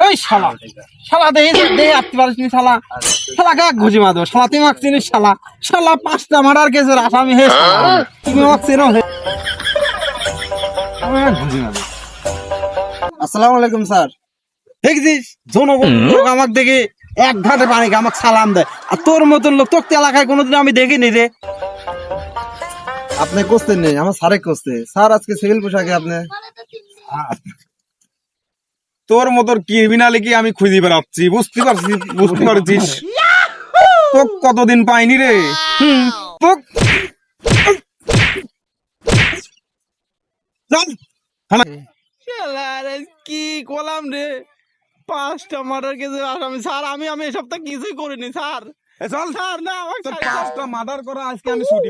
এই শালা শালা দে আসতে পারিস নি শালা শালা কাক ঘুষি মারো শালা তুই আমাকে চিনিস শালা শালা 5টা মার্ডার কেসের আসামি হে তুমি আমাকে চেনো হে ঘুষি মারো। আসসালামু আলাইকুম স্যার। দেখছিস জনগণ লোক আমাকে দেখে এক ঘাটে পানি আমাকে সালাম দেয়, আর তোর মতন লোক তোকে এলাকায় কোনোদিন আমি দেখিনি রে। আপনি কোস্তে নেই, আমার স্যারে কোস্তে। স্যার আজকে সিভিল পোশাকে আপনি তোর মতন ক্রিমিনালি কি আমি খুঁজে বেড়াচ্ছি, বুঝতে পারছিস? তো কতদিন পাইনি রে। তো কি করলাম রে, 5টা মার্ডার কেসের আসামি স্যার। আমি এই সপ্তাহ কিছুই করিনি স্যার। চল স্যার না আমাকে তোর 5টা মার্ডার করা আজকে আমি ছুটি